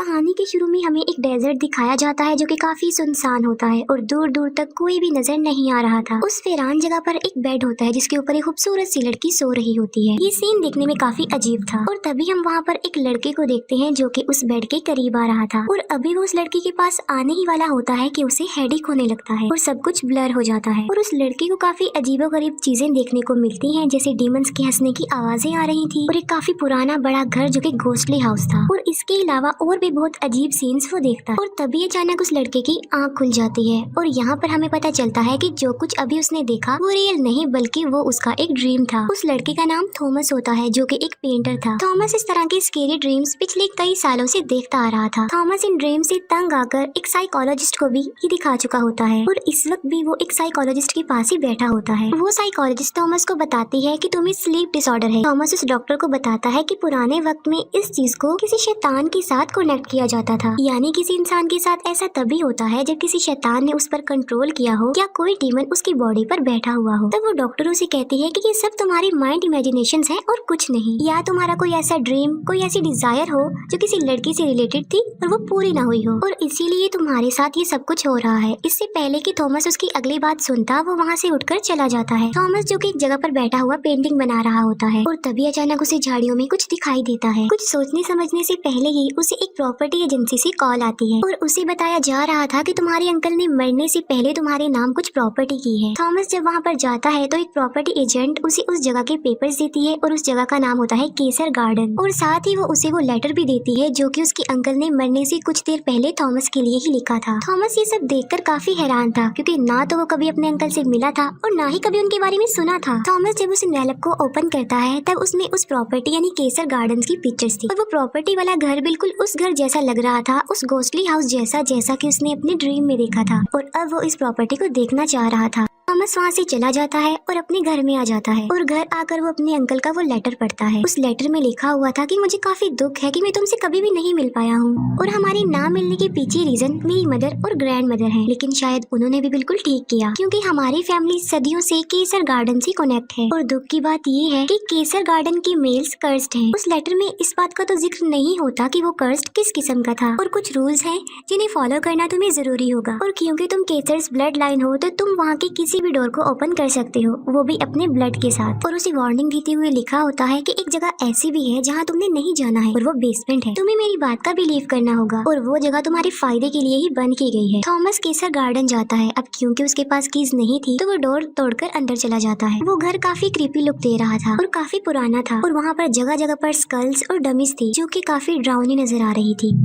कहानी के शुरू में हमें एक डेजर्ट दिखाया जाता है जो कि काफी सुनसान होता है और दूर दूर तक कोई भी नजर नहीं आ रहा था। उस वीरान जगह पर एक बेड होता है जिसके ऊपर एक खूबसूरत सी लड़की सो रही होती है। ये सीन देखने में काफी अजीब था और तभी हम वहाँ पर एक लड़के को देखते हैं जो कि उस बेड के करीब आ रहा था और अभी वो उस लड़की के पास आने ही वाला होता है कि उसे हेडेक होने लगता है और सब कुछ ब्लर हो जाता है और उस लड़की को काफी अजीबोगरीब चीजें देखने को मिलती हैं, जैसे डीमंस के हंसने की आवाजें आ रही थी और एक काफी पुराना बड़ा घर जो कि घोस्टली हाउस था और इसके अलावा और भी बहुत अजीब सीन्स वो देखता है। और तभी अचानक उस लड़के की आंख खुल जाती है और यहाँ पर हमें पता चलता है कि जो कुछ अभी उसने देखा वो रियल नहीं बल्कि वो उसका एक ड्रीम था। उस लड़के का नाम थॉमस होता है जो कि एक पेंटर था। थॉमस इस तरह के स्केरी ड्रीम्स पिछले कई सालों से देखता आ रहा था। थॉमस इन ड्रीम से तंग आकर एक साइकोलॉजिस्ट को भी ये दिखा चुका होता है और इस वक्त भी वो एक साइकोलॉजिस्ट के पास ही बैठा होता है। वो साइकोलॉजिस्ट थॉमस को बताती है कि तुम्हें स्लीप डिसऑर्डर है। थॉमस उस डॉक्टर को बताता है कि पुराने वक्त में इस चीज को किसी शैतान के साथ कनेक्ट किया जाता था, यानी किसी इंसान के साथ ऐसा तभी होता है जब किसी शैतान ने उस पर कंट्रोल किया हो या कोई डीमन उसकी बॉडी पर बैठा हुआ हो। तब वो डॉक्टर उसे कहती है कि ये सब तुम्हारी माइंड इमेजिनेशंस है और कुछ नहीं, या तुम्हारा कोई ऐसा ड्रीम, कोई ऐसी डिजायर हो जो किसी लड़की से रिलेटेड थी और वो पूरी ना हुई हो और इसीलिए तुम्हारे साथ ये सब कुछ हो रहा है। इससे पहले कि थॉमस उसकी अगली बात सुनता, वो वहाँ से उठकर चला जाता है। थॉमस जो कि एक जगह पर बैठा हुआ पेंटिंग बना रहा होता है और तभी अचानक उसे झाड़ियों में कुछ दिखाई देता है। कुछ सोचने समझने से पहले ही उसे एक प्रॉपर्टी एजेंसी से कॉल आती है और उसे बताया जा रहा था कि तुम्हारे अंकल ने मरने से पहले तुम्हारे नाम कुछ प्रॉपर्टी की है। थॉमस जब वहाँ पर जाता है तो एक प्रॉपर्टी एजेंट उसे उस जगह के पेपर्स देती है और उस जगह का नाम होता है केसर गार्डन और साथ ही वो उसे वो लेटर भी देती है जो कि उसके अंकल ने मरने से कुछ देर पहले थॉमस के लिए ही लिखा था। थॉमस ये सब देखकर काफी हैरान था क्योंकि ना तो वो कभी अपने अंकल से मिला था और ना ही कभी उनके बारे में सुना था। थॉमस जब उस एनवेलप को ओपन करता है तब उसमें उस प्रॉपर्टी यानी केसर गार्डन की पिक्चर्स थी और वो प्रॉपर्टी वाला घर बिल्कुल उस घर जैसा लग रहा था, उस घोस्टली हाउस जैसा, जैसा कि उसने अपने ड्रीम में देखा था और अब वो इस प्रॉपर्टी को देखना चाह रहा था। थॉमस वहाँ से चला जाता है और अपने घर में आ जाता है और घर आकर वो अपने अंकल का वो लेटर पढ़ता है। उस लेटर में लिखा हुआ था कि मुझे काफी दुख है कि मैं तुमसे कभी भी नहीं मिल पाया हूँ और हमारे ना मिलने के पीछे रीजन मेरी मदर और ग्रैंड मदर है, लेकिन शायद उन्होंने भी बिल्कुल ठीक किया क्योंकि हमारी फैमिली सदियों से केसर गार्डन से कनेक्ट है और दुख की बात ये है कि केसर गार्डन के मेल्स कर्स्ड हैं। उस लेटर में इस बात का तो जिक्र नहीं होता कि वो कर्स्ड किस किस्म का था और कुछ रूल्स हैं जिन्हें फॉलो करना तुम्हें जरूरी होगा और क्योंकि तुम केसर्स ब्लड लाइन हो तो तुम वहाँ के किसी भी डोर को ओपन कर सकते हो, वो भी अपने ब्लड के साथ। और उसे वार्निंग देते हुए लिखा होता है कि एक जगह ऐसी भी है जहाँ तुमने नहीं जाना है और वो बेसमेंट है। तुम्हें मेरी बात का बिलीव करना होगा और वो जगह तुम्हारे फायदे के लिए ही बंद की गई है। थॉमस केसर गार्डन जाता है। अब क्योंकि उसके पास कीज नहीं थी तो वो डोर तोड़कर अंदर चला जाता है। वो घर काफी क्रीपी लुक दे रहा था और काफी पुराना था और वहाँ पर जगह जगह पर स्कल्स और डमीज थी जो कि काफी डरावनी नजर आ रही थी।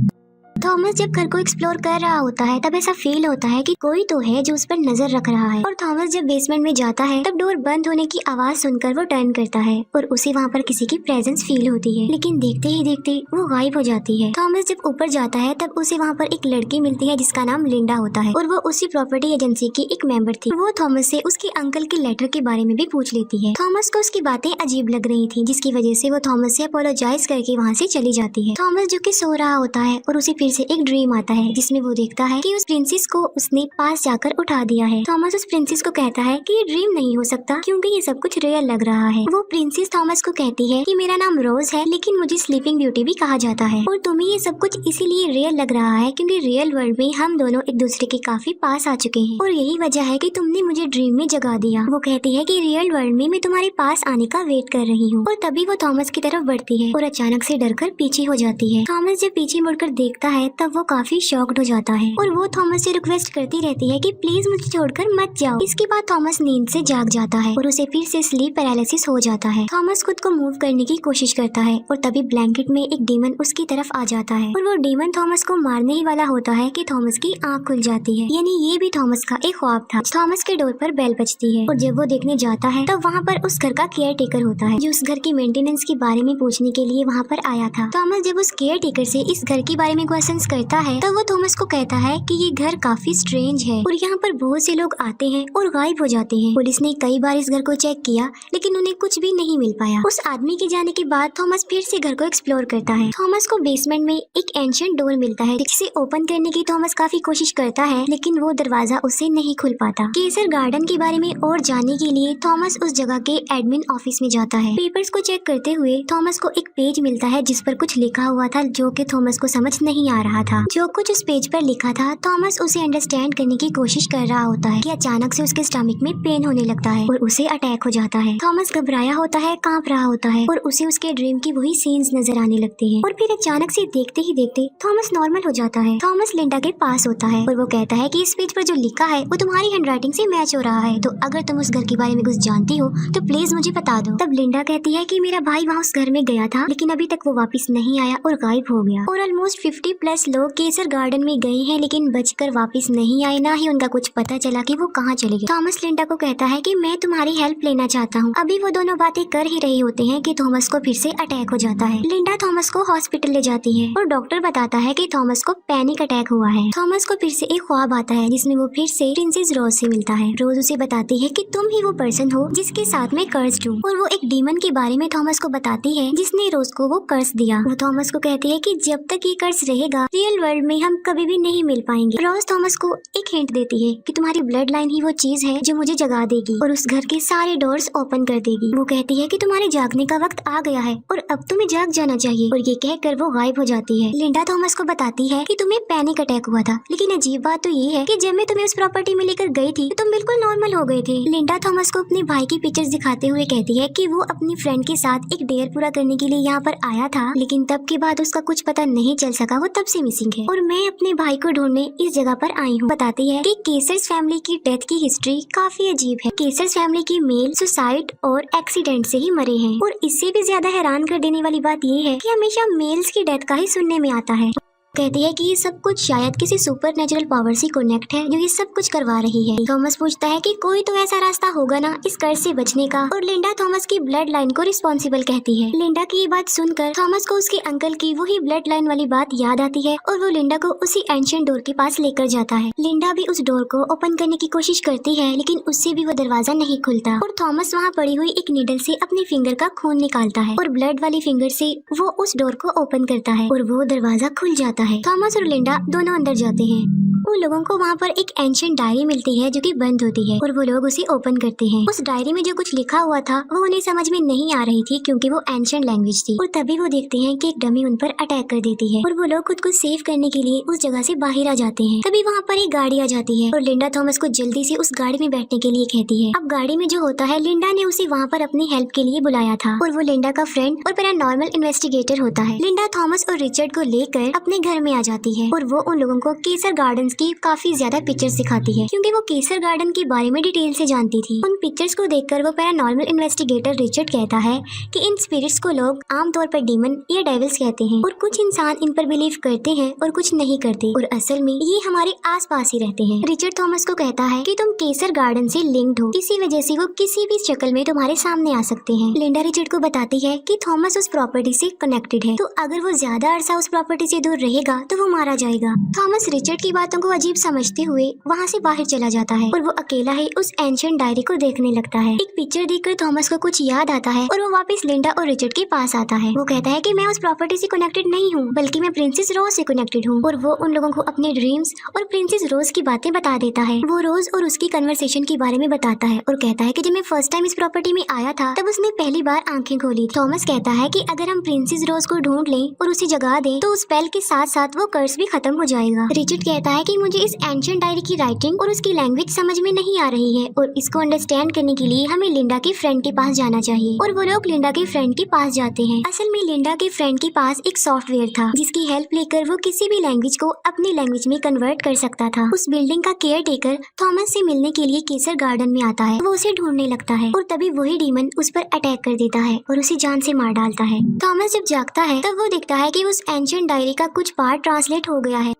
थॉमस जब घर को एक्सप्लोर कर रहा होता है तब ऐसा फील होता है कि कोई तो है जो उस पर नजर रख रहा है और थॉमस जब बेसमेंट में जाता है तब डोर बंद होने की आवाज सुनकर वो टर्न करता है और उसे वहाँ पर किसी की प्रेजेंस फील होती है, लेकिन देखते ही देखते वो गायब हो जाती है। थॉमस जब ऊपर जाता है तब उसे वहाँ पर एक लड़की मिलती है जिसका नाम लिंडा होता है और वो उसी प्रॉपर्टी एजेंसी की एक मेंबर थी। वो थॉमस से उसके अंकल के लेटर के बारे में भी पूछ लेती है। थॉमस को उसकी बातें अजीब लग रही थी जिसकी वजह से वो थॉमस से अपोलोजाइज करके वहाँ से चली जाती है। थॉमस जो कि सो रहा होता है और उसे फिर से एक ड्रीम आता है जिसमें वो देखता है कि उस प्रिंसेस को उसने पास जाकर उठा दिया है। थॉमस उस प्रिंसेस को कहता है कि ये ड्रीम नहीं हो सकता क्योंकि ये सब कुछ रियल लग रहा है। वो प्रिंसेस थॉमस को कहती है कि मेरा नाम रोज है लेकिन मुझे स्लीपिंग ब्यूटी भी कहा जाता है और तुम्हें ये सब कुछ इसीलिए रियल लग रहा है क्योंकि रियल वर्ल्ड में हम दोनों एक दूसरे के काफी पास आ चुके हैं और यही वजह है कि तुमने मुझे ड्रीम में जगा दिया। वो कहती है कि रियल वर्ल्ड में मैं तुम्हारे पास आने का वेट कर रही हूँ और तभी वो थॉमस की तरफ बढ़ती है और अचानक से डरकर पीछे हो जाती है। थॉमस जब पीछे मुड़कर देखता है तब वो काफी शॉक्ड हो जाता है और वो थॉमस से रिक्वेस्ट करती रहती है कि प्लीज मुझे छोड़कर मत जाओ। इसके बाद थॉमस नींद से जाग जाता है और उसे फिर से स्लीप पैरालिसिस हो जाता है। थॉमस खुद को मूव करने की कोशिश करता है और तभी ब्लैंकेट में एक डीमन उसकी तरफ आ जाता है और वो डीमन थॉमस को मारने ही वाला होता है कि थॉमस की आंख खुल जाती है, यानी ये भी थॉमस का एक ख्वाब था। थॉमस के डोर पर बेल बजती है और जब वो देखने जाता है तब वहाँ पर उस घर का केयर टेकर होता है जो उस घर की मेंटेनेंस के बारे में पूछने के लिए वहाँ पर आया था। थॉमस जब उस केयर टेकर से इस घर के बारे में क्वेश्चंस करता है तब वो थॉमस को कहता है कि ये घर काफी स्ट्रेंज है और यहाँ पर बहुत से लोग आते हैं और गायब हो जाते हैं। पुलिस ने कई बार इस घर को चेक किया लेकिन उन्हें कुछ भी नहीं मिल पाया। उस आदमी के जाने के बाद थॉमस फिर से घर को एक्सप्लोर करता है। थॉमस को बेसमेंट में एक एंशिएंट डोर मिलता है जिसे ओपन करने की थॉमस काफी कोशिश करता है लेकिन वो दरवाजा उससे नहीं खुल पाता। केसर गार्डन के बारे में और जानने के लिए थॉमस उस जगह के एडमिन ऑफिस में जाता है। पेपर्स को चेक करते हुए थॉमस को एक पेज मिलता है जिस पर कुछ लिखा हुआ था जो कि थॉमस को समझ नहीं आ आ रहा था। जो कुछ उस पेज पर लिखा था थॉमस उसे अंडरस्टैंड करने की कोशिश कर रहा होता है कि अचानक से उसके स्टमक में पेन होने लगता है और उसे अटैक हो जाता है। थॉमस घबराया होता है, कांप रहा होता है और उसे उसके ड्रीम की वही सीन्स नजर आने लगते हैं। और फिर अचानक से देखते ही देखते थॉमस नॉर्मल हो जाता है। थॉमस लिंडा के पास होता है और वो कहता है कि इस पेज पर जो लिखा है वो तुम्हारी हैंडराइटिंग से मैच हो रहा है, तो अगर तुम उस घर के बारे में कुछ जानती हो तो प्लीज मुझे बता दो। तब लिंडा कहती है कि मेरा भाई वहाँ उस घर में गया था लेकिन अभी तक वो वापस नहीं आया और गायब हो गया। और ऑलमोस्ट 50+ लोग केसर गार्डन में गए हैं लेकिन बचकर वापस नहीं आए, ना ही उनका कुछ पता चला कि वो कहाँ चले गए। थॉमस लिंडा को कहता है कि मैं तुम्हारी हेल्प लेना चाहता हूँ। अभी वो दोनों बातें कर ही रहे होते हैं कि थॉमस को फिर से अटैक हो जाता है। लिंडा थॉमस को हॉस्पिटल ले जाती है और डॉक्टर बताता है कि थॉमस को पैनिक अटैक हुआ है। थॉमस को फिर से एक ख्वाब आता है जिसमें वो फिर से प्रिंसेस रोज से मिलता है। रोज उसे बताती है कि तुम ही वो पर्सन हो जिसके साथ मैं कर्स्ड हूँ, और वो एक डीमन के बारे में थॉमस को बताती है जिसने रोज को वो कर्स दिया। वो थॉमस को कहती है कि जब तक ये कर्स रहेगा रियल वर्ल्ड में हम कभी भी नहीं मिल पाएंगे। रोज थॉमस को एक हिंट देती है कि तुम्हारी ब्लड लाइन ही वो चीज है जो मुझे जगा देगी और उस घर के सारे डोर्स ओपन कर देगी। वो कहती है कि तुम्हारे जागने का वक्त आ गया है और अब तुम्हें जाग जाना चाहिए, और ये कहकर वो गायब हो जाती है। लिंडा थॉमस को बताती है कि तुम्हें पैनिक अटैक हुआ था, लेकिन अजीब बात तो ये है कि जब मैं तुम्हें उस प्रॉपर्टी में लेकर गई थी तो तुम बिल्कुल नॉर्मल हो गए थे। लिंडा थॉमस को अपने भाई की पिक्चर्स दिखाते हुए कहती है कि वो अपनी फ्रेंड के साथ एक डेयर पूरा करने के लिए यहाँ पर आया था, लेकिन तब के बाद उसका कुछ पता नहीं चल सका, वो तब से मिसिंग है और मैं अपने भाई को ढूंढने इस जगह पर आई हूँ। बताती है कि केसर्स फैमिली की डेथ की हिस्ट्री काफी अजीब है। केसर्स फैमिली के मेल सुसाइड और एक्सीडेंट से ही मरे हैं, और इससे भी ज्यादा हैरान कर देने वाली बात ये है कि हमेशा मेल्स की डेथ का ही सुनने में आता है। कहती है कि ये सब कुछ शायद किसी सुपर नेचुरल पावर से कनेक्ट है जो ये सब कुछ करवा रही है। थॉमस पूछता है कि कोई तो ऐसा रास्ता होगा ना इस कर्ज से बचने का, और लिंडा थॉमस की ब्लड लाइन को रिस्पॉन्सिबल कहती है। लिंडा की ये बात सुनकर थॉमस को उसके अंकल की वही ब्लड लाइन वाली बात याद आती है और वो लिंडा को उसी एंशिएंट डोर के पास लेकर जाता है। लिंडा भी उस डोर को ओपन करने की कोशिश करती है लेकिन उससे भी वो दरवाजा नहीं खुलता, और थॉमस वहाँ पड़ी हुई एक नीडल से अपने फिंगर का खून निकालता है और ब्लड वाली फिंगर से वो उस डोर को ओपन करता है और वो दरवाजा खुल जाता है। थॉमस और लिंडा दोनों अंदर जाते हैं। उन लोगों को वहाँ पर एक एंशिएंट डायरी मिलती है जो कि बंद होती है और वो लोग उसे ओपन करते हैं। उस डायरी में जो कुछ लिखा हुआ था वो उन्हें समझ में नहीं आ रही थी क्योंकि वो एंशिएंट लैंग्वेज थी, और तभी वो देखते हैं कि एक डमी उन पर अटैक कर देती है और वो लोग खुद को सेव करने के लिए उस जगह से बाहर आ जाते हैं। तभी वहाँ पर एक गाड़ी आ जाती है और लिंडा थॉमस को जल्दी से उस गाड़ी में बैठने के लिए कहती है। अब गाड़ी में जो होता है, लिंडा ने उसे वहाँ पर अपनी हेल्प के लिए बुलाया था और वो लिंडा का फ्रेंड और पैरानॉर्मल इन्वेस्टिगेटर होता है। लिंडा थॉमस और रिचर्ड को लेकर अपने घर में आ जाती है और वो उन लोगों को केसर गार्डन्स की काफी ज्यादा पिक्चर्स दिखाती है क्योंकि वो केसर गार्डन के बारे में डिटेल से जानती थी। उन पिक्चर्स को देखकर वो पैरानॉर्मल इन्वेस्टिगेटर रिचर्ड कहता है कि इन स्पिरिट्स को लोग आमतौर पर डीमन या डेविल्स कहते हैं, और कुछ इंसान इन पर बिलीव करते हैं और कुछ नहीं करते, और असल में ये हमारे आसपास ही रहते हैं। रिचर्ड थॉमस को कहता है कि तुम केसर गार्डन से लिंक्ड हो, इसी वजह से वो किसी भी शक्ल में तुम्हारे सामने आ सकते हैं। लिंडा रिचर्ड को बताती है कि थॉमस उस प्रॉपर्टी से कनेक्टेड है, तो अगर वो ज्यादा अरसा उस प्रॉपर्टी से दूर रहेगा तो वो मारा जाएगा। थॉमस रिचर्ड की बातों को अजीब समझते हुए वहाँ से बाहर चला जाता है और वो अकेला ही उस एंशिएंट डायरी को देखने लगता है। एक पिक्चर देखकर थॉमस को कुछ याद आता है और वो वापस लिंडा और रिचर्ड के पास आता है। वो कहता है कि मैं उस प्रॉपर्टी से कनेक्टेड नहीं हूँ, बल्कि मैं प्रिंसेस रोज से कनेक्टेड हूँ, और वो उन लोगों को अपने ड्रीम्स और प्रिंसेस रोज की बातें बता देता है। वो रोज और उसकी कन्वर्सेशन के बारे में बताता है और कहता है कि जब मैं फर्स्ट टाइम इस प्रॉपर्टी में आया था तब उसने पहली बार आंखें खोली। थॉमस कहता है कि अगर हम प्रिंसेस रोज को ढूंढ लें और उसे जगा दें तो उस स्पेल के साथ साथ वो कर्स भी खत्म हो जाएगा। रिचर्ड कहता है कि मुझे इस एंशिएंट डायरी की राइटिंग और उसकी लैंग्वेज समझ में नहीं आ रही है, और इसको अंडरस्टैंड करने के लिए हमें लिंडा के फ्रेंड के पास जाना चाहिए। और वो लोग लिंडा के फ्रेंड के पास जाते हैं। असल में लिंडा के फ्रेंड के पास एक सॉफ्टवेयर था जिसकी हेल्प लेकर वो किसी भी लैंग्वेज को अपनी लैंग्वेज में कन्वर्ट कर सकता था। उस बिल्डिंग का केयर टेकर थॉमस से मिलने के लिए केसर गार्डन में आता है। वो उसे ढूंढने लगता है और तभी वही डीमन उस पर अटैक कर देता है और उसे जान से मार डालता है। थॉमस जब जागता है तब वो देखता है कि उस एंशिएंट डायरी का कुछ पार्ट ट्रांसलेट हो गया है।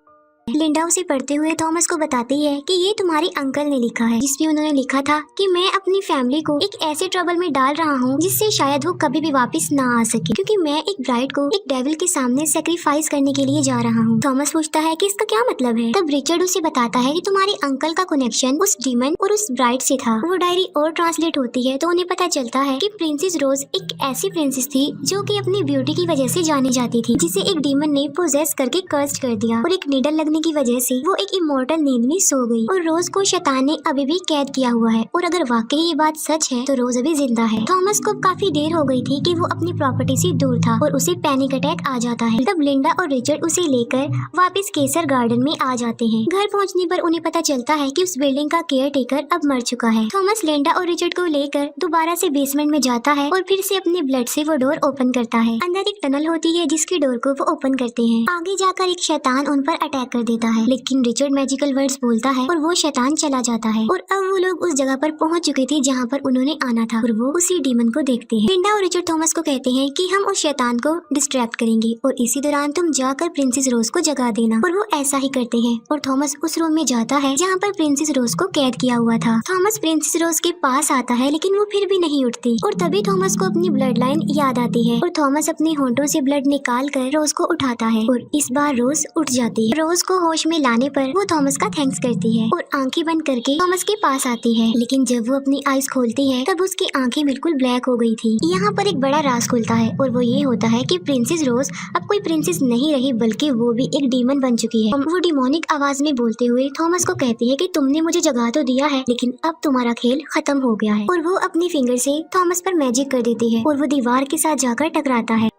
लिंडा उसे पढ़ते हुए थॉमस को बताती है कि ये तुम्हारे अंकल ने लिखा है, जिसमें उन्होंने लिखा था कि मैं अपनी फैमिली को एक ऐसे ट्रबल में डाल रहा हूँ जिससे शायद वो कभी भी वापस ना आ सके, क्योंकि मैं एक ब्राइड को एक डेविल के सामने सेक्रीफाइस करने के लिए जा रहा हूँ। थॉमस पूछता है कि इसका क्या मतलब है। तब रिचर्ड उसे बताता है कि तुम्हारे अंकल का कनेक्शन उस डीमन और उस ब्राइड से था। वो डायरी और ट्रांसलेट होती है तो उन्हें पता चलता है कि प्रिंसेस रोज एक ऐसी प्रिंसेस थी जो कि अपनी ब्यूटी की वजह से जानी जाती थी, जिसे एक डीमन ने पोजेस करके कर्स्ड कर दिया, और एक नीडल लगने होने की वजह से वो एक इमोर्टल नींद में सो गई और रोज को शैतान ने अभी भी कैद किया हुआ है। और अगर वाकई ये बात सच है तो रोज अभी जिंदा है। थॉमस को काफी देर हो गई थी कि वो अपनी प्रॉपर्टी से दूर था और उसे पैनिक अटैक आ जाता है। तब लिंडा और रिचर्ड उसे लेकर वापस केसर गार्डन में आ जाते हैं। घर पहुंचने पर उन्हें पता चलता है कि उस बिल्डिंग का केयर टेकर अब मर चुका है। थॉमस लिंडा और रिचर्ड को लेकर दोबारा से बेसमेंट में जाता है और फिर से अपने ब्लड से वो डोर ओपन करता है। अंदर एक टनल होती है जिसके डोर को वो ओपन करते हैं। आगे जाकर एक शैतान उन पर अटैक कर देता है, लेकिन रिचर्ड मैजिकल वर्ड्स बोलता है और वो शैतान चला जाता है। और अब वो लोग उस जगह पर पहुंच चुके थे जहाँ पर उन्होंने आना था और वो उसी डीमन को देखते हैं। लिंडा और रिचर्ड थॉमस को कहते हैं कि हम उस शैतान को डिस्ट्रैक्ट करेंगे और इसी दौरान तुम जाकर प्रिंसेस रोज को जगा देना। और वो ऐसा ही करते हैं और थॉमस उस रूम में जाता है जहाँ पर प्रिंसेस रोज को कैद किया हुआ था। थॉमस प्रिंसेस रोज के पास आता है लेकिन वो फिर भी नहीं उठती और तभी थॉमस को अपनी ब्लड लाइन याद आती है और थॉमस अपने होंठों से ब्लड निकाल कर रोज को उठाता है और इस बार रोज उठ जाती है। रोज को होश में लाने पर वो थॉमस का थैंक्स करती है और आंखें बंद करके थॉमस के पास आती है, लेकिन जब वो अपनी आईज खोलती है तब उसकी आंखें बिल्कुल ब्लैक हो गई थी। यहाँ पर एक बड़ा राज खुलता है और वो ये होता है कि प्रिंसेस रोज अब कोई प्रिंसेस नहीं रही बल्कि वो भी एक डीमन बन चुकी है। वो डिमोनिक आवाज में बोलते हुए थॉमस को कहती है कि तुमने मुझे जगा तो दिया है लेकिन अब तुम्हारा खेल खत्म हो गया है। और वो अपनी फिंगर से थॉमस पर मैजिक कर देती है और वो दीवार के साथ जाकर टकराता है।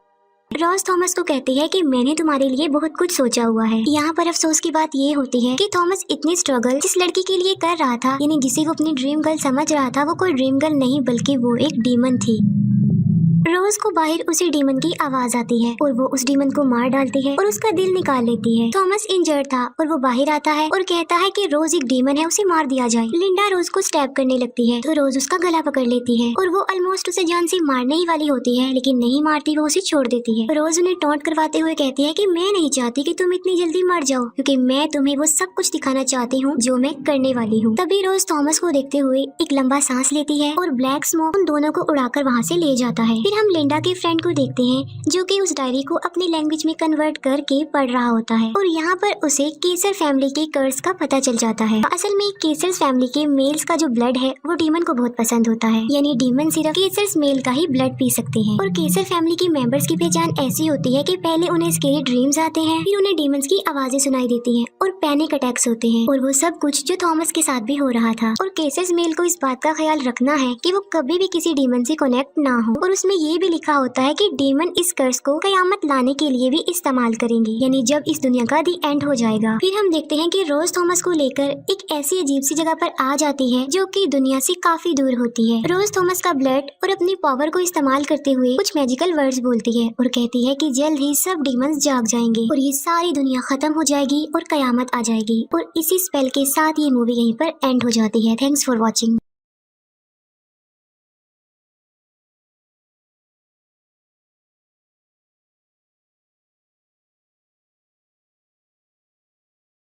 रोज थॉमस को कहती है कि मैंने तुम्हारे लिए बहुत कुछ सोचा हुआ है। यहाँ पर अफसोस की बात ये होती है कि थॉमस इतनी स्ट्रगल जिस लड़की के लिए कर रहा था, यानी जिसे वो अपनी ड्रीम गर्ल समझ रहा था, वो कोई ड्रीम गर्ल नहीं बल्कि वो एक डीमन थी। रोज को बाहर उसी डीमन की आवाज आती है और वो उस डीमन को मार डालती है और उसका दिल निकाल लेती है। थॉमस इंजर्ड था और वो बाहर आता है और कहता है कि रोज एक डीमन है, उसे मार दिया जाए। लिंडा रोज को स्टैब करने लगती है तो रोज उसका गला पकड़ लेती है और वो ऑलमोस्ट उसे जान से मारने ही वाली होती है, लेकिन नहीं मारती, वो उसे छोड़ देती है। रोज उन्हें टॉन्ट करवाते हुए कहती है कि मैं नहीं चाहती कि तुम इतनी जल्दी मर जाओ, क्योंकि मैं तुम्हें वो सब कुछ दिखाना चाहती हूँ जो मैं करने वाली हूँ। तभी रोज थॉमस को देखते हुए एक लंबा सांस लेती है और ब्लैक स्मोक उन दोनों को उड़ाकर वहाँ से ले जाता है। फिर हम लिंडा के फ्रेंड को देखते हैं जो कि उस डायरी को अपनी लैंग्वेज में कन्वर्ट करके पढ़ रहा होता है और यहाँ पर उसे केसर फैमिली के कर्स का पता चल जाता है। असल में केसर फैमिली के मेल्स का जो ब्लड है वो डीमन को बहुत पसंद होता है, यानी डीमन सिर्फ केसर मेल का ही ब्लड पी सकते हैं। और केसर फैमिली के मेंबर्स की पहचान ऐसी होती है कि पहले उन्हें स्केरी ड्रीम्स आते हैं, फिर उन्हें डीमंस की आवाजें सुनाई देती हैं और पैनिक अटैक्स होते हैं। और वो सब कुछ जो थॉमस के साथ भी हो रहा था। और केसर मेल को इस बात का ख्याल रखना है कि वो कभी भी किसी डीमन से कनेक्ट ना हो। और उसमें ये भी लिखा होता है कि डीमन इस कर्स को कयामत लाने के लिए भी इस्तेमाल करेंगे, यानी जब इस दुनिया का दी एंड हो जाएगा। फिर हम देखते हैं कि रोज थॉमस को लेकर एक ऐसी अजीब सी जगह पर आ जाती है जो कि दुनिया से काफी दूर होती है। रोज थॉमस का ब्लड और अपनी पावर को इस्तेमाल करते हुए कुछ मैजिकल वर्ड्स बोलती है और कहती है कि जल्द ही सब डीमंस जाग जाएंगे और ये सारी दुनिया खत्म हो जाएगी और कयामत आ जाएगी। और इसी स्पेल के साथ ये मूवी यहीं पर एंड हो जाती है। Thanks for watching.